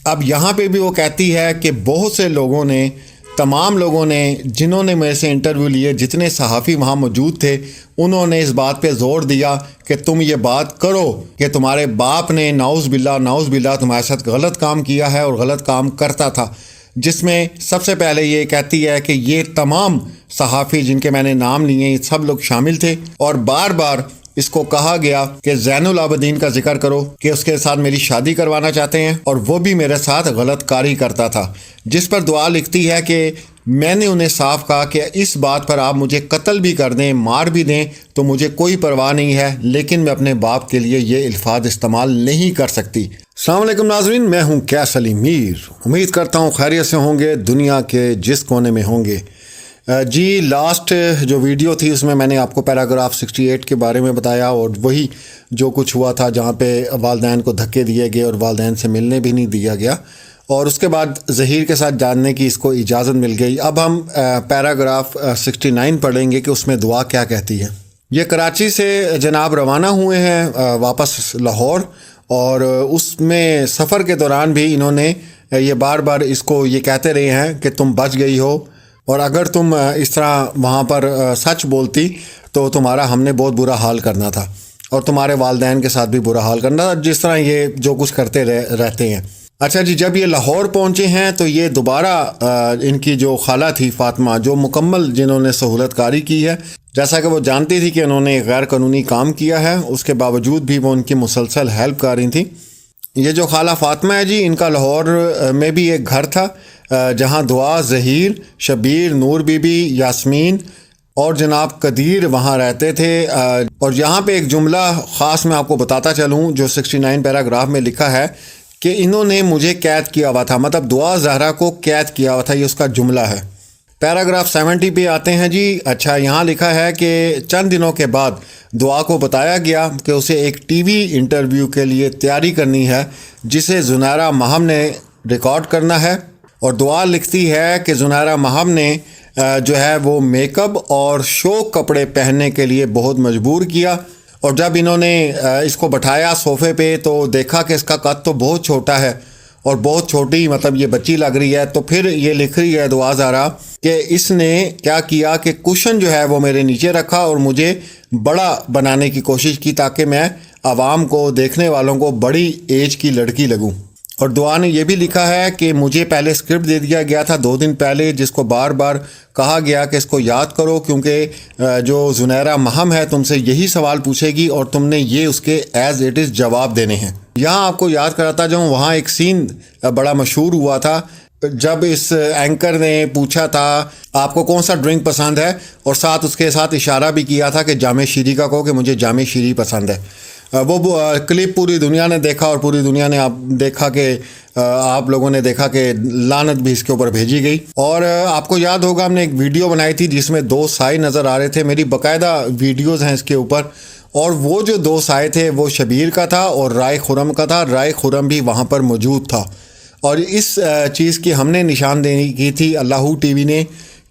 اب یہاں پہ بھی وہ کہتی ہے کہ بہت سے لوگوں نے، تمام لوگوں نے جنہوں نے میرے سے انٹرویو لیے، جتنے صحافی وہاں موجود تھے، انہوں نے اس بات پہ زور دیا کہ تم یہ بات کرو کہ تمہارے باپ نے نعوذ باللہ تمہارے ساتھ غلط کام کیا ہے اور غلط کام کرتا تھا، جس میں سب سے پہلے یہ کہتی ہے کہ یہ تمام صحافی جن کے میں نے نام لیے ہیں، یہ سب لوگ شامل تھے، اور بار بار اس کو کہا گیا کہ زین العابدین کا ذکر کرو کہ اس کے ساتھ میری شادی کروانا چاہتے ہیں اور وہ بھی میرے ساتھ غلط کاری کرتا تھا، جس پر دعا لکھتی ہے کہ میں نے انہیں صاف کہا کہ اس بات پر آپ مجھے قتل بھی کر دیں، مار بھی دیں تو مجھے کوئی پرواہ نہیں ہے، لیکن میں اپنے باپ کے لیے یہ الفاظ استعمال نہیں کر سکتی۔ السلام علیکم ناظرین، میں ہوں کیس علی میر، امید کرتا ہوں خیریت سے ہوں گے، دنیا کے جس کونے میں ہوں گے۔ جی لاسٹ جو ویڈیو تھی اس میں نے آپ کو پیراگراف 68 کے بارے میں بتایا، اور وہی جو کچھ ہوا تھا جہاں پہ والدین کو دھکے دیے گئے اور والدین سے ملنے بھی نہیں دیا گیا، اور اس کے بعد ظہیر کے ساتھ جاننے کی اس کو اجازت مل گئی۔ اب ہم پیراگراف 69 پڑھیں گے کہ اس میں دعا کیا کہتی ہے۔ یہ کراچی سے جناب روانہ ہوئے ہیں واپس لاہور، اور اس میں سفر کے دوران بھی انہوں نے یہ بار بار اس کو یہ کہتے رہے ہیں کہ تم بچ گئی ہو، اور اگر تم اس طرح وہاں پر سچ بولتی تو تمہارا ہم نے بہت برا حال کرنا تھا، اور تمہارے والدین کے ساتھ بھی برا حال کرنا تھا، جس طرح یہ جو کچھ کرتے رہتے ہیں۔ اچھا جی، جب یہ لاہور پہنچے ہیں تو یہ دوبارہ ان کی جو خالہ تھی فاطمہ، جو مکمل جنہوں نے سہولت کاری کی ہے، جیسا کہ وہ جانتی تھی کہ انہوں نے غیر قانونی کام کیا ہے، اس کے باوجود بھی وہ ان کی مسلسل ہیلپ کر رہی تھیں۔ یہ جو خالہ فاطمہ ہے جی، ان کا لاہور میں بھی ایک گھر تھا جہاں دعا، ظہیر، شبیر، نور بی بی، یاسمین اور جناب قدیر وہاں رہتے تھے۔ اور یہاں پہ ایک جملہ خاص میں آپ کو بتاتا چلوں جو 69 پیراگراف میں لکھا ہے کہ انہوں نے مجھے قید کیا ہوا تھا، مطلب دعا زہرا کو قید کیا ہوا تھا، یہ اس کا جملہ ہے۔ پیراگراف 70 پہ آتے ہیں جی۔ اچھا، یہاں لکھا ہے کہ چند دنوں کے بعد دعا کو بتایا گیا کہ اسے ایک ٹی وی انٹرویو کے لیے تیاری کرنی ہے جسے زنیرہ مہم نے ریکارڈ کرنا ہے، اور دعا لکھتی ہے کہ زنیرہ مہم نے جو ہے وہ میک اپ اور شوق کپڑے پہننے کے لیے بہت مجبور کیا، اور جب انہوں نے اس کو بٹھایا صوفے پہ تو دیکھا کہ اس کا قد تو بہت چھوٹا ہے اور بہت چھوٹی، مطلب یہ بچی لگ رہی ہے، تو پھر یہ لکھ رہی ہے دعا زہرا کہ اس نے کیا کیا کہ کشن جو ہے وہ میرے نیچے رکھا اور مجھے بڑا بنانے کی کوشش کی تاکہ میں عوام کو، دیکھنے والوں کو بڑی ایج کی لڑکی لگوں۔ اور دعا نے یہ بھی لکھا ہے کہ مجھے پہلے اسکرپٹ دے دیا گیا تھا 2 دن پہلے، جس کو بار بار کہا گیا کہ اس کو یاد کرو کیونکہ جو زنیرہ مہم ہے تم سے یہی سوال پوچھے گی اور تم نے یہ اس کے ایز اٹ از جواب دینے ہیں۔ یہاں آپ کو یاد کراتا جاؤں، وہاں ایک سین بڑا مشہور ہوا تھا جب اس اینکر نے پوچھا تھا آپ کو کون سا ڈرنک پسند ہے، اور ساتھ اس کے ساتھ اشارہ بھی کیا تھا کہ جامع شیری کا کہو کہ مجھے جامع شیری پسند ہے۔ وہ کلپ پوری دنیا نے دیکھا، اور پوری دنیا نے دیکھا کہ آپ لوگوں نے دیکھا کہ لعنت بھی اس کے اوپر بھیجی گئی۔ اور آپ کو یاد ہوگا ہم نے ایک ویڈیو بنائی تھی جس میں 2 سائے نظر آ رہے تھے، میری باقاعدہ ویڈیوز ہیں اس کے اوپر، اور وہ جو 2 سائے تھے وہ شبیر کا تھا اور رائے خرم کا تھا۔ رائے خرم بھی وہاں پر موجود تھا، اور اس چیز کی ہم نے نشاندہی کی تھی اللہ ٹی وی نے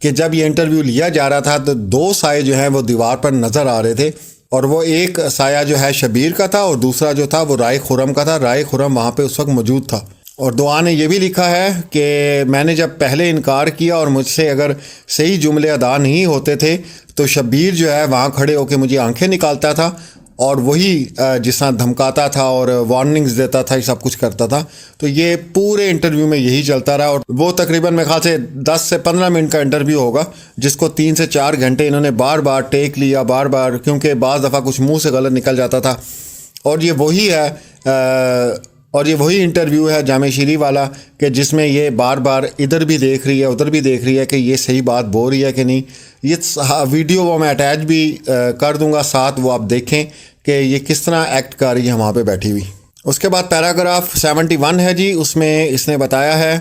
کہ جب یہ انٹرویو لیا جا رہا تھا تو 2 سائے جو ہیں وہ دیوار پر نظر آ رہے تھے، اور وہ ایک سایہ جو ہے شبیر کا تھا اور دوسرا جو تھا وہ رائے خرم کا تھا۔ رائے خرم وہاں پہ اس وقت موجود تھا۔ اور دعا نے یہ بھی لکھا ہے کہ میں نے جب پہلے انکار کیا اور مجھ سے اگر صحیح جملے ادا نہیں ہوتے تھے تو شبیر جو ہے وہاں کھڑے ہو کے مجھے آنکھیں نکالتا تھا، اور وہی جس طرح دھمکاتا تھا اور وارننگز دیتا تھا، یہ سب کچھ کرتا تھا۔ تو یہ پورے انٹرویو میں یہی چلتا رہا، اور وہ تقریباً میرے خیال سے 10 سے 15 منٹ کا انٹرویو ہوگا، جس کو 3 سے 4 گھنٹے انہوں نے بار بار ٹیک لیا، بار بار، کیونکہ بعض دفعہ کچھ منہ سے غلط نکل جاتا تھا۔ اور یہ وہی ہے اور یہ وہی انٹرویو ہے جامع شیری والا کہ جس میں یہ بار بار ادھر بھی دیکھ رہی ہے ادھر بھی دیکھ رہی ہے کہ یہ صحیح بات بول رہی ہے کہ نہیں۔ یہ ویڈیو وہ میں اٹیچ بھی کر دوں گا ساتھ، وہ آپ دیکھیں کہ یہ کس طرح ایکٹ کر رہی ہے وہاں پہ بیٹھی ہوئی۔ اس کے بعد پیراگراف 71 ہے جی، اس میں اس نے بتایا ہے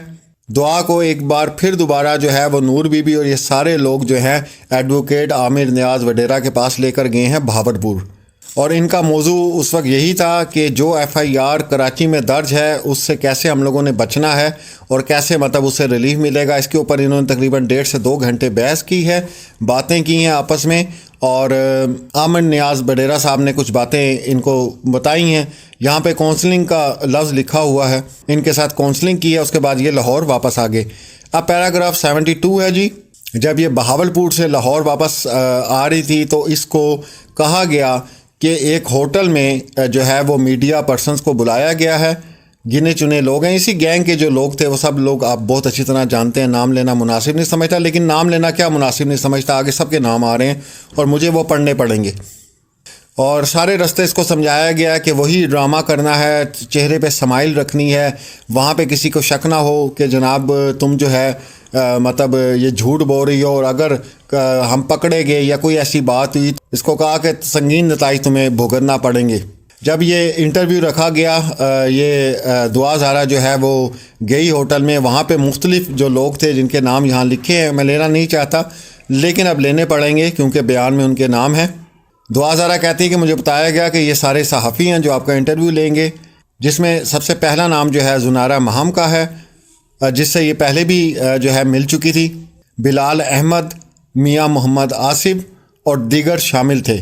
دعا کو ایک بار پھر دوبارہ جو ہے وہ نور بی بی اور یہ سارے لوگ جو ہیں ایڈوکیٹ عامر نیاز وڈیرا کے پاس لے کر گئے ہیں بہاولپور، اور ان کا موضوع اس وقت یہی تھا کہ جو FIR کراچی میں درج ہے اس سے کیسے ہم لوگوں نے بچنا ہے اور کیسے مطلب اس سے ریلیف ملے گا۔ اس کے اوپر انہوں نے تقریباً 1.5 سے 2 گھنٹے بحث کی ہے، باتیں کی ہیں آپس میں، اور عامر نیاز بڈیرہ صاحب نے کچھ باتیں ان کو بتائی ہیں. یہاں پہ کونسلنگ کا لفظ لکھا ہوا ہے, ان کے ساتھ کونسلنگ کی ہے, اس کے بعد یہ لاہور واپس آ گئے. اب پیراگراف 72 ہے جی. جب یہ بہاولپور سے لاہور واپس آ رہی تھی تو اس کو کہا گیا کہ ایک ہوٹل میں جو ہے وہ میڈیا پرسنز کو بلایا گیا ہے, گنے چنے لوگ ہیں. اسی گینگ کے جو لوگ تھے وہ سب لوگ آپ بہت اچھی طرح جانتے ہیں, نام لینا مناسب نہیں سمجھتا, لیکن نام لینا کیا مناسب نہیں سمجھتا, آگے سب کے نام آ رہے ہیں اور مجھے وہ پڑھنے پڑیں گے. اور سارے رستے اس کو سمجھایا گیا کہ وہی ڈرامہ کرنا ہے, چہرے پہ سمائل رکھنی ہے, وہاں پہ کسی کو شک نہ ہو کہ جناب تم جو ہے مطلب یہ جھوٹ بول رہی ہو, اور اگر ہم پکڑے گئے یا کوئی ایسی بات ہوئی, اس کو کہا کہ سنگین نتائج تمہیں بھگتنا پڑیں گے. جب یہ انٹرویو رکھا گیا, یہ دعا زارا جو ہے وہ گئی ہوٹل میں, وہاں پہ مختلف جو لوگ تھے جن کے نام یہاں لکھے ہیں, میں لینا نہیں چاہتا لیکن اب لینے پڑیں گے کیونکہ بیان میں ان کے نام ہیں. دعا زارا کہتی ہے کہ مجھے بتایا گیا کہ یہ سارے صحافی ہیں جو آپ کا انٹرویو لیں گے, جس میں سب سے پہلا نام جو ہے زنارہ مہم کا ہے, جس سے یہ پہلے بھی جو ہے مل چکی تھی. بلال احمد, میاں محمد آصف اور دیگر شامل تھے.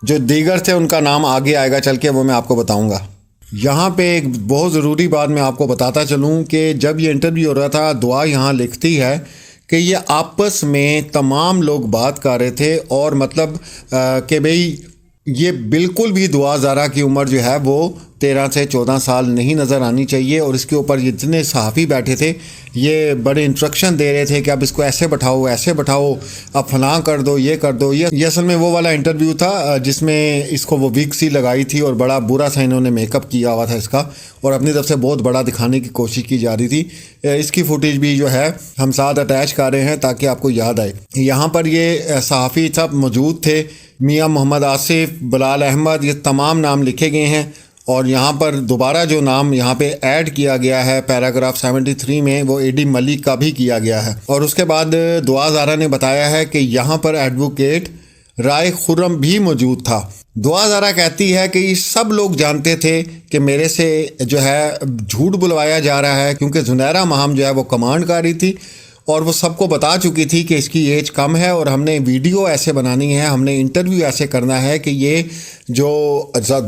جو دیگر تھے ان کا نام آگے آئے گا چل کے, وہ میں آپ کو بتاؤں گا. یہاں پہ ایک بہت ضروری بات میں آپ کو بتاتا چلوں کہ جب یہ انٹرویو ہو رہا تھا, دعا یہاں لکھتی ہے کہ یہ آپس میں تمام لوگ بات کر رہے تھے, اور مطلب کہ بھئی یہ بالکل بھی دعا زارا کی عمر جو ہے وہ 13 سے 14 سال نہیں نظر آنی چاہیے. اور اس کے اوپر جتنے صحافی بیٹھے تھے یہ بڑے انسٹرکشن دے رہے تھے کہ اب اس کو ایسے بٹھاؤ, ایسے بٹھاؤ, اب فلاں کر دو, یہ کر دو. یہ اصل میں وہ والا انٹرویو تھا جس میں اس کو وہ وگ سی لگائی تھی اور بڑا برا سا انہوں نے میک اپ کیا ہوا تھا اس کا, اور اپنی طرف سے بہت بڑا دکھانے کی کوشش کی جا رہی تھی. اس کی فوٹیج بھی جو ہے ہم ساتھ اٹیچ کر رہے ہیں تاکہ آپ کو یاد آئے. یہاں پر یہ صحافی سب موجود تھے, میاں محمد آصف, بلال احمد, یہ تمام نام لکھے گئے ہیں. اور یہاں پر دوبارہ جو نام یہاں پہ ایڈ کیا گیا ہے پیراگراف 73 میں, وہ اے ڈی ملک کا بھی کیا گیا ہے. اور اس کے بعد دعا زارا نے بتایا ہے کہ یہاں پر ایڈوکیٹ رائے خرم بھی موجود تھا. دعا زارا کہتی ہے کہ یہ سب لوگ جانتے تھے کہ میرے سے جو ہے جھوٹ بلوایا جا رہا ہے, کیونکہ زنیرہ مہم جو ہے وہ کمانڈ کر رہی تھی اور وہ سب کو بتا چکی تھی کہ اس کی ایج کم ہے, اور ہم نے ویڈیو ایسے بنانی ہے, ہم نے انٹرویو ایسے کرنا ہے کہ یہ جو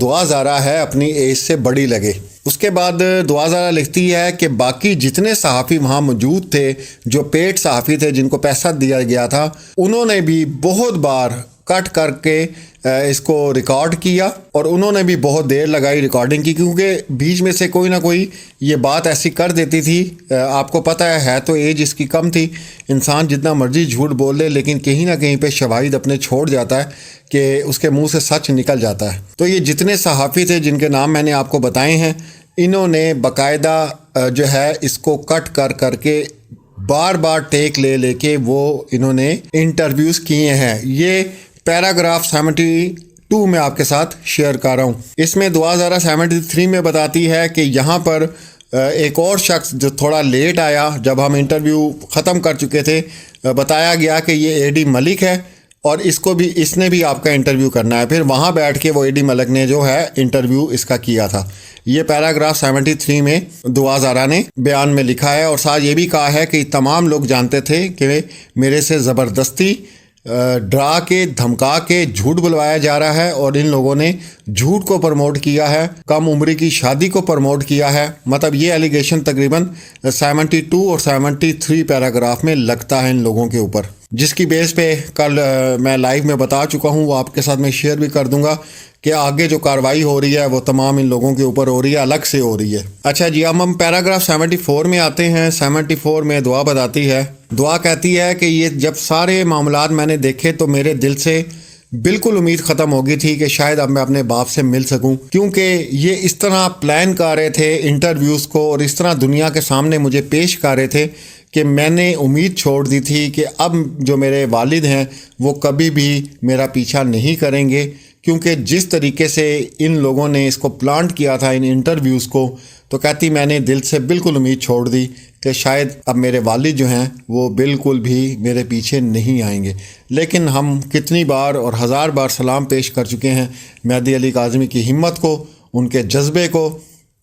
دعا زارا ہے اپنی ایج سے بڑی لگے. اس کے بعد دعا زارا لکھتی ہے کہ باقی جتنے صحافی وہاں موجود تھے, جو پیڈ صحافی تھے جن کو پیسہ دیا گیا تھا, انہوں نے بھی بہت بار کٹ کر کے اس کو ریکارڈ کیا, اور انہوں نے بھی بہت دیر لگائی ریکارڈنگ کی, کیونکہ بیچ میں سے کوئی نہ کوئی یہ بات ایسی کر دیتی تھی. آپ کو پتہ ہے تو ایج اس کی کم تھی, انسان جتنا مرضی جھوٹ بول لے لیکن کہیں نہ کہیں پہ شواہد اپنے چھوڑ جاتا ہے کہ اس کے منہ سے سچ نکل جاتا ہے. تو یہ جتنے صحافی تھے جن کے نام میں نے آپ کو بتائے ہیں, انہوں نے باقاعدہ جو ہے اس کو کٹ کر کے بار بار ٹیک لے کے وہ انہوں نے انٹرویوز کیے ہیں. یہ پیراگراف 72 میں آپ کے ساتھ شیئر کر رہا ہوں. اس میں دعا زارا 73 میں بتاتی ہے کہ یہاں پر ایک اور شخص جو تھوڑا لیٹ آیا, جب ہم انٹرویو ختم کر چکے تھے, بتایا گیا کہ یہ اے ڈی ملک ہے اور اس نے بھی آپ کا انٹرویو کرنا ہے. پھر وہاں بیٹھ کے وہ اے ڈی ملک نے جو ہے انٹرویو اس کا کیا تھا. یہ پیراگراف 73 میں دعا زارا نے بیان میں لکھا ہے, اور ساتھ یہ بھی کہا ہے کہ تمام لوگ جانتے تھے کہ میرے سے زبردستی ڈرا کے دھمکا کے جھوٹ بلوایا جا رہا ہے, اور ان لوگوں نے جھوٹ کو پروموٹ کیا ہے, کم عمری کی شادی کو پروموٹ کیا ہے. مطلب یہ ایلیگیشن تقریباً 72 اور 73 پیراگراف میں لگتا ہے ان لوگوں کے اوپر, جس کی بیس پہ کل میں لائیو میں بتا چکا ہوں, وہ آپ کے ساتھ میں شیئر بھی کر دوں گا کہ آگے جو کارروائی ہو رہی ہے وہ تمام ان لوگوں کے اوپر ہو رہی ہے, الگ سے ہو رہی ہے. اچھا جی, ہم پیراگراف 74 میں آتے ہیں. 74 میں دعا بتاتی ہے, دعا کہتی ہے کہ یہ جب سارے معاملات میں نے دیکھے تو میرے دل سے بالکل امید ختم ہو گئی تھی کہ شاید اب میں اپنے باپ سے مل سکوں, کیونکہ یہ اس طرح پلان کر رہے تھے انٹرویوز کو, اور اس طرح دنیا کے سامنے مجھے پیش کر رہے تھے کہ میں نے امید چھوڑ دی تھی کہ اب جو میرے والد ہیں وہ کبھی بھی میرا پیچھا نہیں کریں گے, کیونکہ جس طریقے سے ان لوگوں نے اس کو پلانٹ کیا تھا ان انٹرویوز کو, تو کہتی میں نے دل سے بالکل امید چھوڑ دی کہ شاید اب میرے والد جو ہیں وہ بالکل بھی میرے پیچھے نہیں آئیں گے. لیکن ہم کتنی بار اور ہزار بار سلام پیش کر چکے ہیں مہدی علی کاظمی کی ہمت کو, ان کے جذبے کو,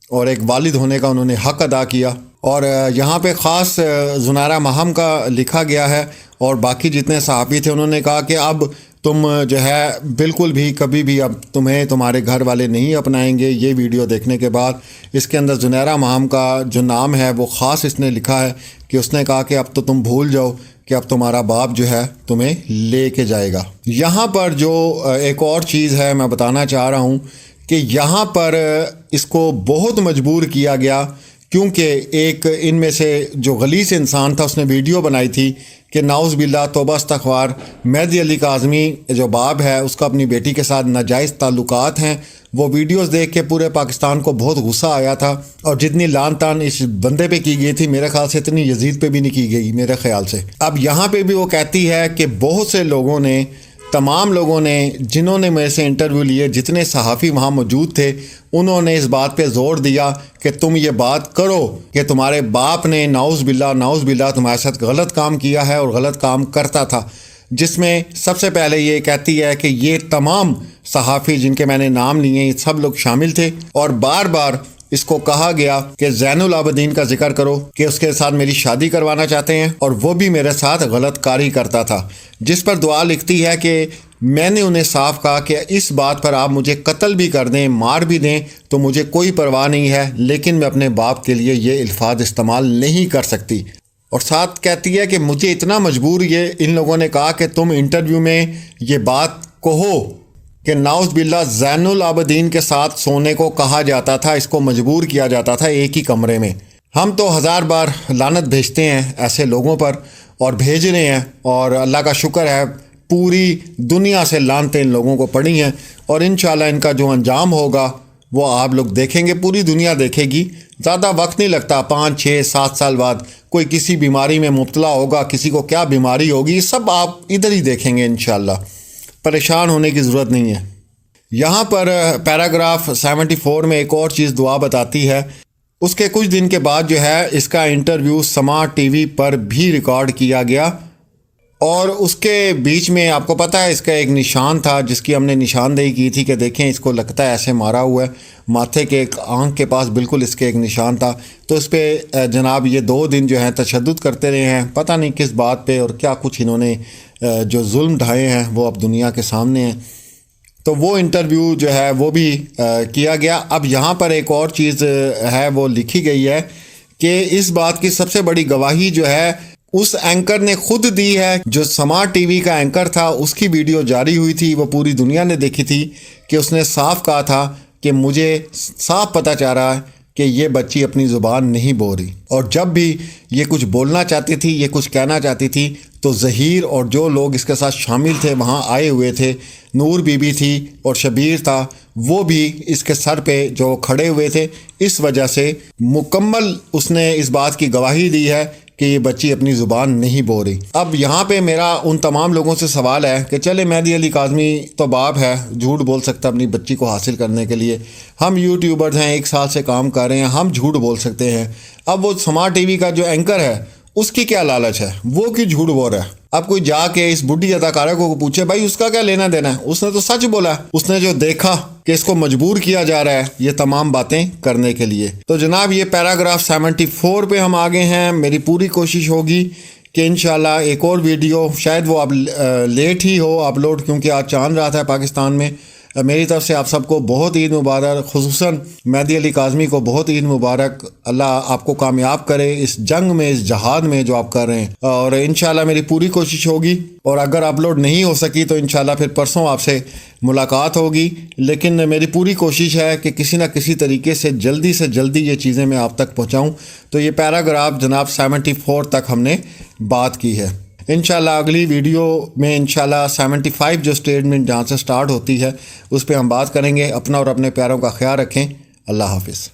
اور ایک والد ہونے کا انہوں نے حق ادا کیا. اور یہاں پہ خاص زنارہ مہم کا لکھا گیا ہے, اور باقی جتنے صحافی تھے انہوں نے کہا کہ اب تم جو ہے بالکل بھی کبھی بھی اب تمہیں تمہارے گھر والے نہیں اپنائیں گے یہ ویڈیو دیکھنے کے بعد۔ اس کے اندر زنیرہ مہام کا جو نام ہے وہ خاص اس نے لکھا ہے کہ اس نے کہا کہ اب تو تم بھول جاؤ کہ اب تمہارا باپ جو ہے تمہیں لے کے جائے گا۔ یہاں پر جو ایک اور چیز ہے میں بتانا چاہ رہا ہوں کہ یہاں پر اس کو بہت مجبور کیا گیا، کیونکہ ایک ان میں سے جو غلیظ انسان تھا اس نے ویڈیو بنائی تھی کہ نعوذ باللہ توبہ استغفار، مہدی علی کاظمی جو باپ ہے اس کا اپنی بیٹی کے ساتھ ناجائز تعلقات ہیں۔ وہ ویڈیوز دیکھ کے پورے پاکستان کو بہت غصہ آیا تھا، اور جتنی لان تان اس بندے پہ کی گئی تھی میرے خیال سے اتنی یزید پہ بھی نہیں کی گئی میرے خیال سے۔ اب یہاں پہ بھی وہ کہتی ہے کہ بہت سے لوگوں نے، تمام لوگوں نے جنہوں نے میرے سے انٹرویو لیے، جتنے صحافی وہاں موجود تھے، انہوں نے اس بات پہ زور دیا کہ تم یہ بات کرو کہ تمہارے باپ نے نعوذ باللہ تمہارے ساتھ غلط کام کیا ہے اور غلط کام کرتا تھا، جس میں سب سے پہلے یہ کہتی ہے کہ یہ تمام صحافی جن کے میں نے نام لیے ہیں یہ سب لوگ شامل تھے، اور بار بار اس کو کہا گیا کہ زین العابدین کا ذکر کرو کہ اس کے ساتھ میری شادی کروانا چاہتے ہیں اور وہ بھی میرے ساتھ غلط کاری کرتا تھا، جس پر دعا لکھتی ہے کہ میں نے انہیں صاف کہا کہ اس بات پر آپ مجھے قتل بھی کر دیں، مار بھی دیں تو مجھے کوئی پرواہ نہیں ہے، لیکن میں اپنے باپ کے لیے یہ الفاظ استعمال نہیں کر سکتی۔ اور ساتھ کہتی ہے کہ مجھے اتنا مجبور یہ ان لوگوں نے کہا کہ تم انٹرویو میں یہ بات کہو کہ نعوذ باللہ زین العابدین کے ساتھ سونے کو کہا جاتا تھا، اس کو مجبور کیا جاتا تھا ایک ہی کمرے میں۔ ہم تو ہزار بار لعنت بھیجتے ہیں ایسے لوگوں پر اور بھیج رہے ہیں، اور اللہ کا شکر ہے پوری دنیا سے لعنتیں ان لوگوں کو پڑی ہیں، اور انشاءاللہ ان کا جو انجام ہوگا وہ آپ لوگ دیکھیں گے، پوری دنیا دیکھے گی۔ زیادہ وقت نہیں لگتا، 5 6 7 سال بعد کوئی کسی بیماری میں مبتلا ہوگا، کسی کو کیا بیماری ہوگی سب آپ ادھر ہی دیکھیں گے انشاءاللہ، پریشان ہونے کی ضرورت نہیں ہے۔ یہاں پر پیراگراف 74 میں ایک اور چیز دعا بتاتی ہے۔ اس کے کچھ دن کے بعد جو ہے اس کا انٹرویو سما ٹی وی پر بھی ریکارڈ کیا گیا، اور اس کے بیچ میں آپ کو پتہ ہے اس کا ایک نشان تھا جس کی ہم نے نشاندہی کی تھی کہ دیکھیں اس کو لگتا ہے ایسے مارا ہوا ہے، ماتھے کے ایک آنکھ کے پاس بالکل اس کے ایک نشان تھا۔ تو اس پہ جناب یہ 2 دن جو ہیں تشدد کرتے رہے ہیں، پتہ نہیں کس بات پہ اور کیا کچھ انہوں نے جو ظلم ڈھائے ہیں وہ اب دنیا کے سامنے ہیں۔ تو وہ انٹرویو جو ہے وہ بھی کیا گیا۔ اب یہاں پر ایک اور چیز ہے وہ لکھی گئی ہے کہ اس بات کی سب سے بڑی گواہی جو ہے اس اینکر نے خود دی ہے، جو سما ٹی وی کا اینکر تھا اس کی ویڈیو جاری ہوئی تھی، وہ پوری دنیا نے دیکھی تھی کہ اس نے صاف کہا تھا کہ مجھے صاف پتہ چل رہا ہے کہ یہ بچی اپنی زبان نہیں بول رہی، اور جب بھی یہ کچھ بولنا چاہتی تھی، یہ کچھ کہنا چاہتی تھی تو ظہیر اور جو لوگ اس کے ساتھ شامل تھے وہاں آئے ہوئے تھے، نور بی بی تھی اور شبیر تھا، وہ بھی اس کے سر پہ جو کھڑے ہوئے تھے، اس وجہ سے مکمل اس نے اس بات کی گواہی دی ہے کہ یہ بچی اپنی زبان نہیں بول رہی۔ اب یہاں پہ میرا ان تمام لوگوں سے سوال ہے کہ چلے مہدی علی کاظمی تو باپ ہے، جھوٹ بول سکتا اپنی بچی کو حاصل کرنے کے لیے، ہم یوٹیوبرز ہیں 1 سال سے کام کر رہے ہیں، ہم جھوٹ بول سکتے ہیں، اب وہ سما ٹی وی کا جو اینکر ہے اس کی کیا لالچ ہے، وہ کیوں جھوٹ بول رہا ہے؟ اب کوئی جا کے اس بڈھی اداکارہ کو پوچھے بھائی اس کا کیا لینا دینا ہے، اس نے تو سچ بولا، اس نے جو دیکھا کہ اس کو مجبور کیا جا رہا ہے یہ تمام باتیں کرنے کے لیے۔ تو جناب یہ پیراگراف 74 پہ ہم آگے ہیں۔ میری پوری کوشش ہوگی کہ انشاءاللہ ایک اور ویڈیو، شاید وہ اب لیٹ ہی ہو اپلوڈ کیونکہ آج چاند رات ہے پاکستان میں۔ میری طرف سے آپ سب کو بہت عید مبارک، خصوصاً مہدی علی کاظمی کو بہت عید مبارک۔ اللہ آپ کو کامیاب کرے اس جنگ میں، اس جہاد میں جو آپ کر رہے ہیں، اور انشاءاللہ میری پوری کوشش ہوگی، اور اگر اپلوڈ نہیں ہو سکی تو انشاءاللہ پھر پرسوں آپ سے ملاقات ہوگی، لیکن میری پوری کوشش ہے کہ کسی نہ کسی طریقے سے جلدی یہ چیزیں میں آپ تک پہنچاؤں۔ تو یہ پیراگراف جناب 74 تک ہم نے بات کی ہے۔ انشاءاللہ اگلی ویڈیو میں انشاءاللہ 75 جو سٹیٹمنٹ جہاں سے سٹارٹ ہوتی ہے اس پہ ہم بات کریں گے۔ اپنا اور اپنے پیاروں کا خیال رکھیں۔ اللہ حافظ۔